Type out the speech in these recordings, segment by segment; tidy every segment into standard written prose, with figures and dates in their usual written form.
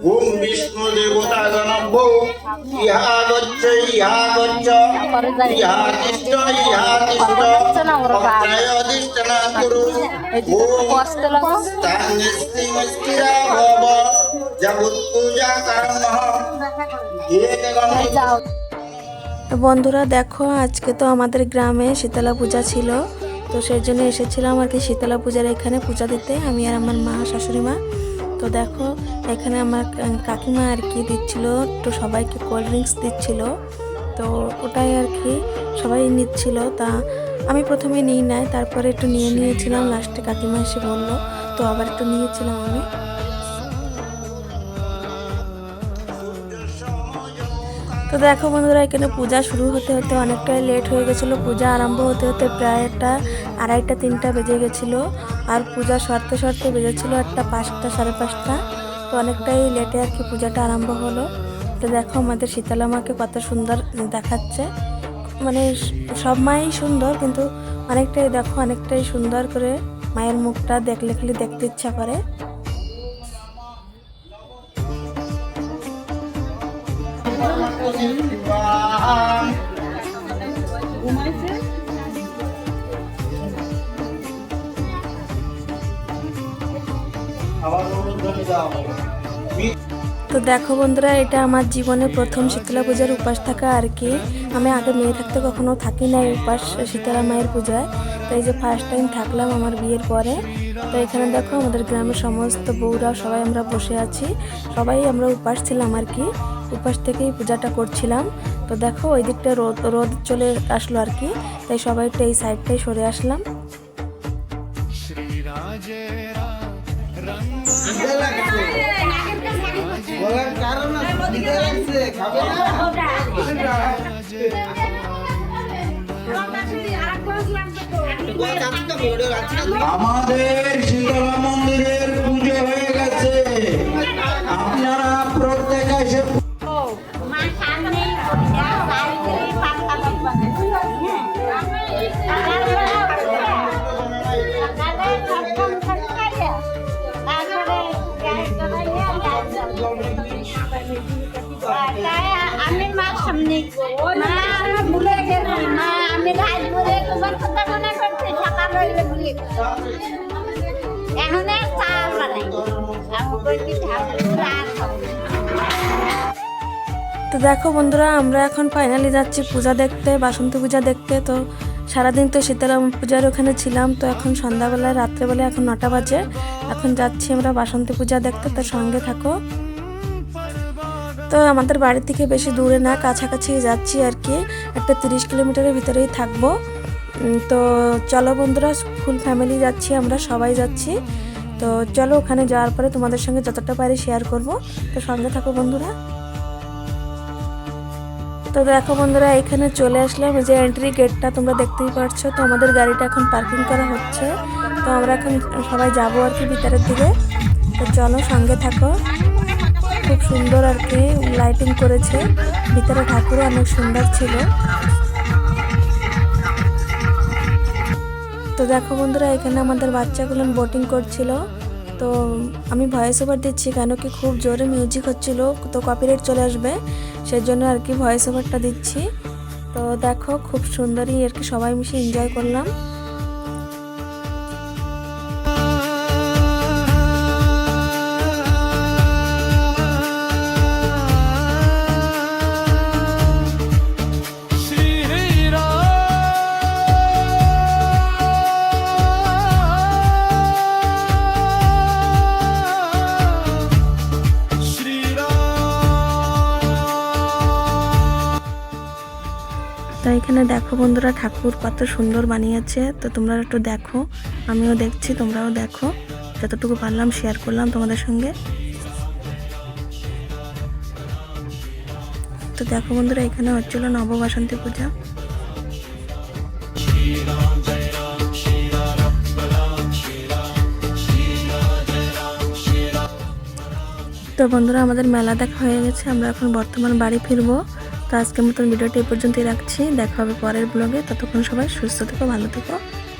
ওম বিষ্ণু দেবতা গণভো ইহা গচ্ছ ইহা তিষ্ঠ অত্রয় অধিষ্ঠনা কুরু ওম তান্নিস্তিমস্তিরা ভব জগৎ পূজা কর্মঃ এক গণেশ। তো বন্ধুরা দেখো, আজকে তো আমাদের গ্রামে শীতলা পূজা ছিল, তো সেই জন্য এসেছিলাম আর কি শীতলা পূজার এখানে পূজা দিতে, আমি আর আমার মা শাশুড়ি মা। তো দেখো এখানে আমার কাকিমা আর কি দিচ্ছিল, তো সবাইকে কোল্ড ড্রিঙ্কস দিচ্ছিল, তো ওটাই আর কি সবাই নিচ্ছিল। তা আমি প্রথমে নিই নাই, তারপরে একটু নিয়েছিলাম, লাস্টে কাকিমা এসে বললো, তো আবার একটু নিয়েছিলাম আমি। তো দেখো বন্ধুরা, এখানে পূজা শুরু হতে হতে অনেকটাই লেট হয়ে গেছিলো, পূজা আরম্ভ হতে হতে প্রায় একটা 2:30 3টা বেজে গেছিলো, আর পূজা সরতে বেজেছিলো একটা 5টা 5:30। তো অনেকটাই লেটে আর কি পূজাটা আরম্ভ হলো। তো দেখো আমাদের শীতলা মাকে কত সুন্দর দেখাচ্ছে, মানে সব মাই সুন্দর, কিন্তু অনেকটাই সুন্দর করে মায়ের মুখটা দেখলে খালি দেখতে ইচ্ছা করে। তো দেখো বন্ধুরা, এটা আমার জীবনে প্রথম শীতলা পূজার উপাস থাকা আর কি। আমি আগে মেয়ে থাকতে কখনো থাকি না উপাস শীতলা মায়ের পূজায়, তো এই যে ফার্স্ট টাইম থাকলাম আমার বিয়ের পরে। তো এখানে দেখো আমাদের গ্রামের সমস্ত বউরা সবাই আমরা বসে আছি, সবাই আমরা উপাস ছিলাম আর কি, উপাস থেকেই পূজাটা করছিলাম। তো দেখো ওই দিকটা রোদ চলে আসলো আর কি, তাই সবাই একটু এই সাইডটাই সরে আসলাম। আমাদের শীতলা মন্দিরের পুজো হয়ে গেছে, আপনারা প্রত্যেকে এসে আমি মার সামনে ভুলে গেলাম, আমি রাত ভরে তোমার কথা মনে করছি, সকাল হইলে ভুলে এখন চা বানাই। তো দেখো বন্ধুরা, আমরা এখন ফাইনালি যাচ্ছি পূজা দেখতে, বাসন্তী পূজা দেখতে। তো সারাদিন তো শীতলা পূজার ওখানে ছিলাম, তো এখন সন্ধ্যাবেলায় রাত্রেবেলায় এখন 9টা বাজে, এখন যাচ্ছি আমরা বাসন্তী পূজা দেখতে, তো সঙ্গে থাকো। তো আমাদের বাড়ি থেকে বেশি দূরে না, কাছাকাছি যাচ্ছি আর কি, একটা 30 কিলোমিটারের ভিতরেই থাকবো। তো চলো বন্ধুরা, ফুল ফ্যামিলি যাচ্ছি, আমরা সবাই যাচ্ছি। তো চলো ওখানে যাওয়ার পরে তোমাদের সঙ্গে যতটা পারি শেয়ার করব, তো সঙ্গে থাকো বন্ধুরা। তো দেখো বন্ধুরা, এখানে চলে আসলাম, এই যে এন্ট্রি গেটটা তোমরা দেখতেই পাচ্ছ। তো আমাদের গাড়িটা এখন পার্কিং করা হচ্ছে, তো আমরা এখন সবাই যাবো আর কি ভিতরের দিকে। তো চলো সঙ্গে থাকো। খুব সুন্দর আর কি লাইটিং করেছে, ভিতরে ঠাকুরও অনেক সুন্দর ছিল। তো দেখো বন্ধুরা, এখানে আমাদের বাচ্চাগুলো বোটিং করছিল, তো আমি ভয়েস ওভার দিচ্ছি, কেন কি খুব জোরে মিউজিক হচ্ছিল, তো কপিরাইট চলে আসবে, সেজন্য আর কি ভয়েস ওভারটা দিচ্ছি। তো দেখো খুব সুন্দরই আর কি সবাই মিশে এনজয় করলাম। তো এখানে দেখো বন্ধুরা, ঠাকুর কত সুন্দর বানিয়েছে, তো তোমরা একটু দেখো, আমিও দেখছি, তোমরাও দেখো, যতটুকু পারলাম শেয়ার করলাম তোমাদের সঙ্গে। তো দেখো বন্ধুরা, এখানে হচ্ছিল নববাসন্তী পূজা। তো বন্ধুরা, আমাদের মেলা দেখা হয়ে গেছে, আমরা এখন বর্তমান বাড়ি ফিরবো। তো আজকের মতন ভিডিওটি এই পর্যন্তই রাখছি, দেখা হবে পরের ব্লগে। ততক্ষণ সবাই সুস্থ থেকো, ভালো থেকো,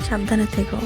সাবধানে থেকো।